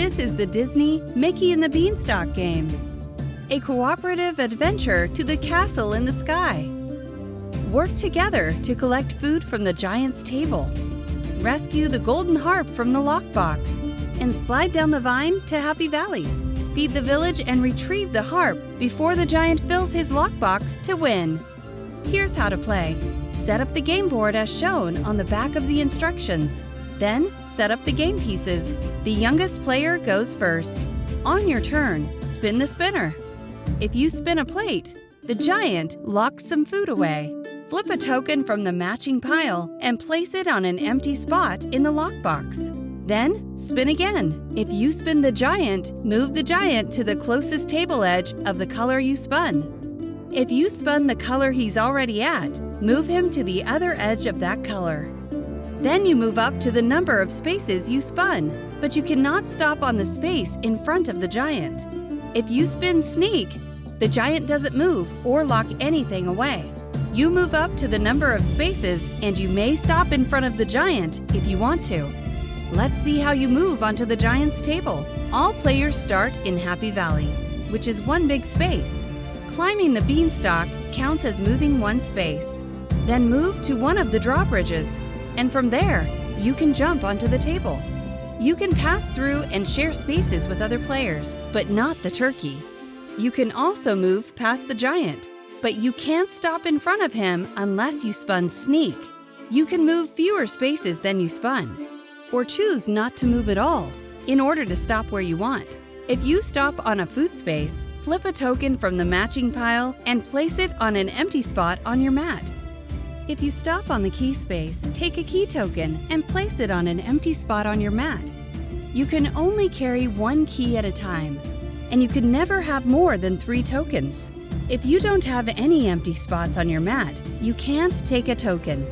This is the Disney Mickey and the Beanstalk game, a cooperative adventure to the castle in the sky. Work together to collect food from the giant's table, rescue the Golden Harp from the lockbox, and slide down the vine to Happy Valley. Feed the village and retrieve the harp before the giant fills his lockbox to win. Here's how to play. Set up the game board as shown on the back of the instructions. Then, set up the game pieces. The youngest player goes first. On your turn, spin the spinner. If you spin a plate, the giant locks some food away. Flip a token from the matching pile and place it on an empty spot in the lockbox. Then, spin again. If you spin the giant, move the giant to the closest table edge of the color you spun. If you spun the color he's already at, move him to the other edge of that color. Then you move up to the number of spaces you spun, but you cannot stop on the space in front of the giant. If you spin Sneak, the giant doesn't move or lock anything away. You move up to the number of spaces and you may stop in front of the giant if you want to. Let's see how you move onto the giant's table. All players start in Happy Valley, which is one big space. Climbing the beanstalk counts as moving one space. Then move to one of the drawbridges, and from there, you can jump onto the table. You can pass through and share spaces with other players, but not the turkey. You can also move past the giant, but you can't stop in front of him unless you spun Sneak. You can move fewer spaces than you spun, or choose not to move at all in order to stop where you want. If you stop on a food space, flip a token from the matching pile and place it on an empty spot on your mat. If you stop on the key space, take a key token and place it on an empty spot on your mat. You can only carry one key at a time, and you can never have more than 3 tokens. If you don't have any empty spots on your mat, you can't take a token.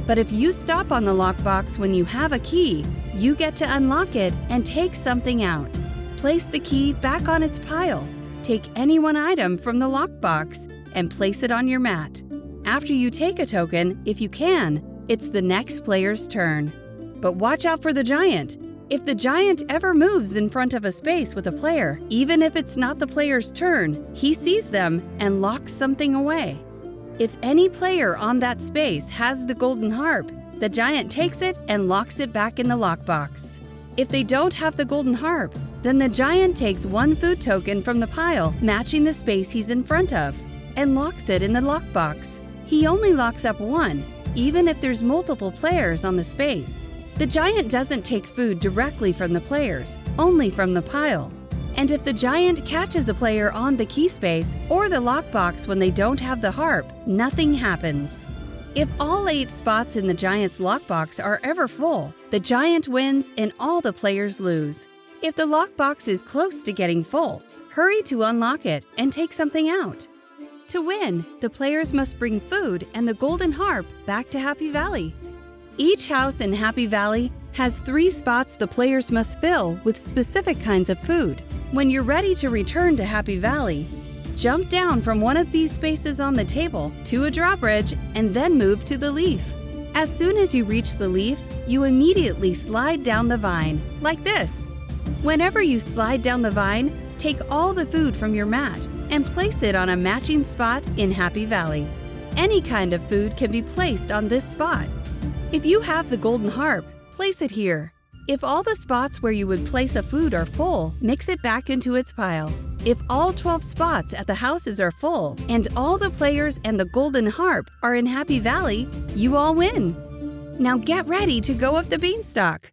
But if you stop on the lockbox when you have a key, you get to unlock it and take something out. Place the key back on its pile. Take any one item from the lockbox and place it on your mat. After you take a token, if you can, it's the next player's turn. But watch out for the giant. If the giant ever moves in front of a space with a player, even if it's not the player's turn, he sees them and locks something away. If any player on that space has the Golden Harp, the giant takes it and locks it back in the lockbox. If they don't have the Golden Harp, then the giant takes 1 food token from the pile matching the space he's in front of and locks it in the lockbox. He only locks up 1, even if there's multiple players on the space. The giant doesn't take food directly from the players, only from the pile. And if the giant catches a player on the key space or the lockbox when they don't have the harp, nothing happens. If all 8 spots in the giant's lockbox are ever full, the giant wins and all the players lose. If the lockbox is close to getting full, hurry to unlock it and take something out. To win, the players must bring food and the Golden Harp back to Happy Valley. Each house in Happy Valley has 3 spots the players must fill with specific kinds of food. When you're ready to return to Happy Valley, jump down from one of these spaces on the table to a drawbridge and then move to the leaf. As soon as you reach the leaf, you immediately slide down the vine, like this. Whenever you slide down the vine, take all the food from your mat and place it on a matching spot in Happy Valley. Any kind of food can be placed on this spot. If you have the Golden Harp, place it here. If all the spots where you would place a food are full, mix it back into its pile. If all 12 spots at the houses are full and all the players and the Golden Harp are in Happy Valley, you all win. Now get ready to go up the beanstalk.